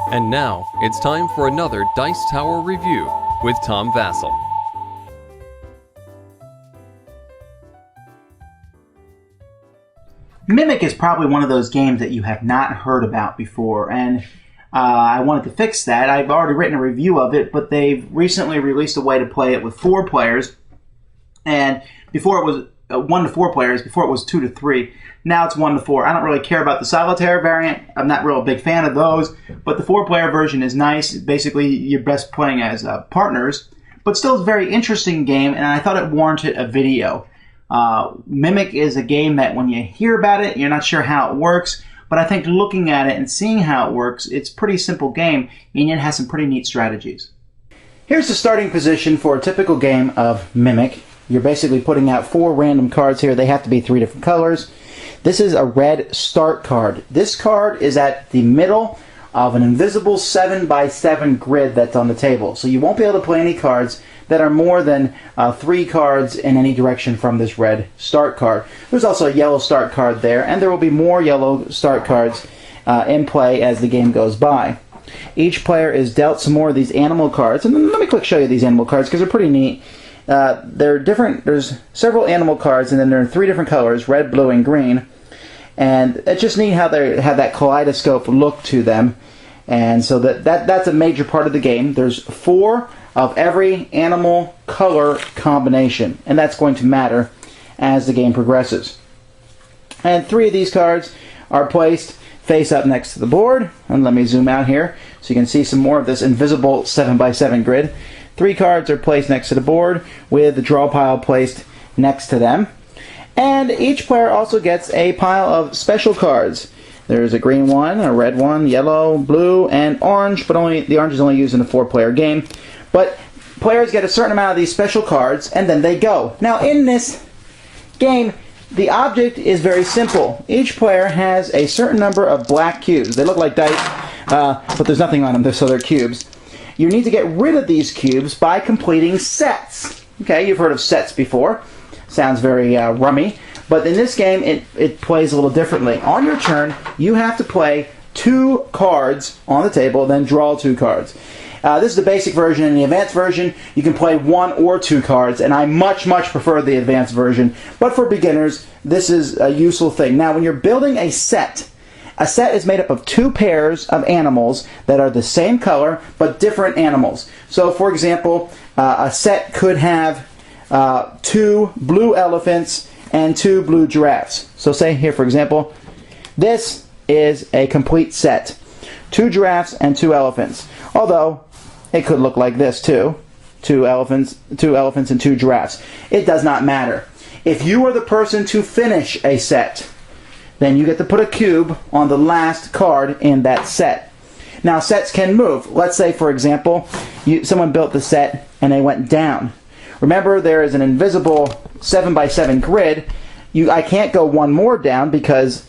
And now, it's time for another Dice Tower review with Tom Vasel. Mimic is probably one of those games that you have not heard about before, and I wanted to fix that. I've already written a review of it, but they've recently released a way to play it with 4 players, and before it was 1 to 4 players, before it was 2 to 3. Now it's 1 to 4. I don't really care about the solitaire variant. I'm not real big fan of those, but the 4-player version is nice. Basically, you're best playing as partners, but still it's a very interesting game, and I thought it warranted a video. Mimic is a game that when you hear about it, you're not sure how it works, but I think looking at it and seeing how it works, it's a pretty simple game, and it has some pretty neat strategies. Here's the starting position for a typical game of Mimic. You're basically putting out 4 random cards here. They have to be 3 different colors. This is a red start card. This card is at the middle of an invisible 7x7 grid that's on the table. So you won't be able to play any cards that are more than 3 cards in any direction from this red start card. There's also a yellow start card there, and there will be more yellow start cards in play as the game goes by. Each player is dealt some more of these animal cards, and let me quick show you these animal cards because they're pretty neat. They're different. There's several animal cards, and then they're in 3 different colors: red, blue, and green. And it's just neat how they have that kaleidoscope look to them. And so that's a major part of the game. There's 4 of every animal color combination, and that's going to matter as the game progresses. And 3 of these cards are placed face up next to the board. And let me zoom out here so you can see some more of this invisible 7x7 grid. 3 cards are placed next to the board with the draw pile placed next to them. And each player also gets a pile of special cards. There's a green one, a red one, yellow, blue, and orange, but the orange is only used in a 4-player game. But players get a certain amount of these special cards, and then they go. Now, in this game, the object is very simple. Each player has a certain number of black cubes. They look like dice, but there's nothing on them, so they're cubes. You need to get rid of these cubes by completing sets. Okay, you've heard of sets before. Sounds very rummy, but in this game it plays a little differently. On your turn, you have to play 2 cards on the table, then draw 2 cards. This is the basic version. In the advanced version, you can play 1 or 2 cards, and I much prefer the advanced version. But for beginners, this is a useful thing. Now, when you're building a set is made up of 2 pairs of animals that are the same color but different animals. So, for example, a set could have 2 blue elephants and 2 blue giraffes. So say here, for example, this is a complete set. 2 giraffes and 2 elephants. Although, it could look like this too. 2 elephants and 2 giraffes. It does not matter. If you are the person to finish a set, then you get to put a cube on the last card in that set. Now, sets can move. Let's say, for example, someone built the set and they went down. Remember, there is an invisible 7x7 grid. I can't go 1 more down because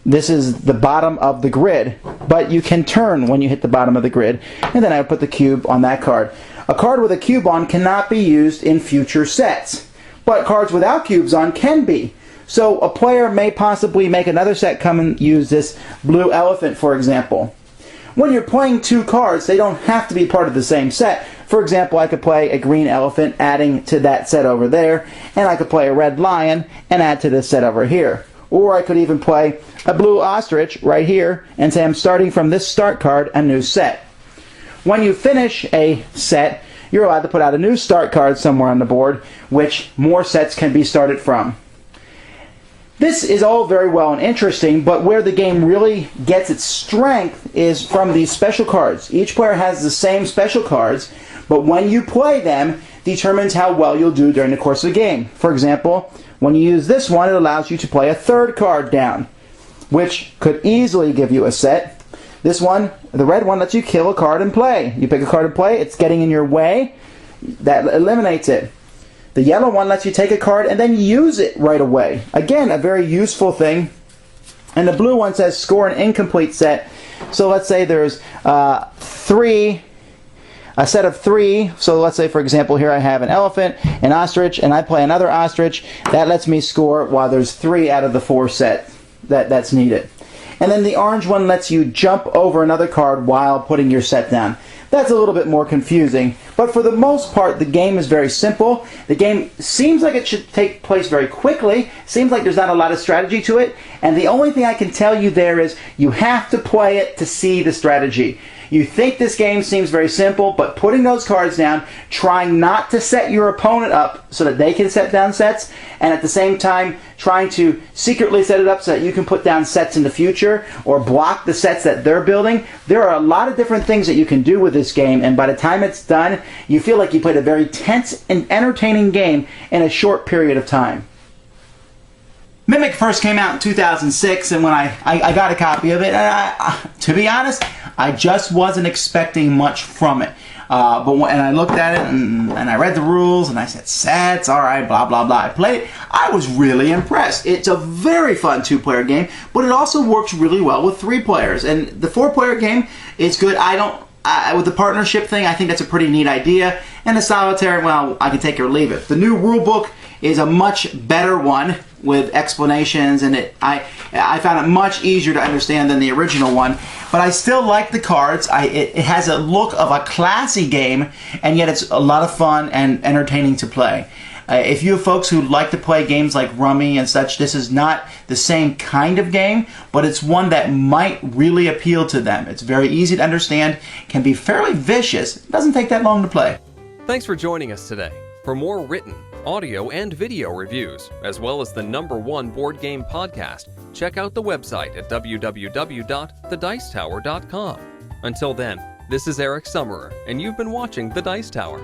this is the bottom of the grid. But you can turn when you hit the bottom of the grid, and then I would put the cube on that card. A card with a cube on cannot be used in future sets, but cards without cubes on can be. So a player may possibly make another set come and use this blue elephant, for example. When you're playing 2 cards, they don't have to be part of the same set. For example, I could play a green elephant adding to that set over there, and I could play a red lion and add to this set over here. Or I could even play a blue ostrich right here and say I'm starting from this start card a new set. When you finish a set, you're allowed to put out a new start card somewhere on the board, which more sets can be started from. This is all very well and interesting, but where the game really gets its strength is from these special cards. Each player has the same special cards, but when you play them, determines how well you'll do during the course of the game. For example, when you use this one, it allows you to play a 3rd card down, which could easily give you a set. This one, the red one, lets you kill a card and play. You pick a card and play, it's getting in your way, that eliminates it. The yellow one lets you take a card and then use it right away. Again, a very useful thing. And the blue one says score an incomplete set. So let's say there's a set of 3. So let's say, for example, here I have an elephant, an ostrich, and I play another ostrich. That lets me score while there's 3 out of the 4 set that's needed. and then the orange one lets you jump over another card while putting your set down. That's a little bit more confusing, but for the most part, the game is very simple. The game seems like it should take place very quickly. Seems like there's not a lot of strategy to it, and the only thing I can tell you there is you have to play it to see the strategy. You think this game seems very simple, but putting those cards down, trying not to set your opponent up so that they can set down sets, and at the same time trying to secretly set it up so that you can put down sets in the future or block the sets that they're building. There are a lot of different things that you can do with this game, and by the time it's done, you feel like you played a very tense and entertaining game in a short period of time. Mimic first came out in 2006, and when I got a copy of it, and to be honest, I just wasn't expecting much from it. And I looked at it, and I read the rules, and I said, sets, alright, blah, blah, blah. I played it. I was really impressed. It's a very fun 2-player game, but it also works really well with 3 players. And the 4-player game is good. With the partnership thing, I think that's a pretty neat idea. And the solitaire, well, I can take it or leave it. The new rule book is a much better one with explanations, and I found it much easier to understand than the original one. But I still like the cards. It has a look of a classy game, and yet it's a lot of fun and entertaining to play. If you have folks who like to play games like Rummy and such, this is not the same kind of game, but it's one that might really appeal to them. It's very easy to understand, can be fairly vicious. It doesn't take that long to play. Thanks for joining us today. For more written, audio, and video reviews, as well as the #1 board game podcast, check out the website at www.thedicetower.com. Until then, this is Eric Summerer, and you've been watching The Dice Tower.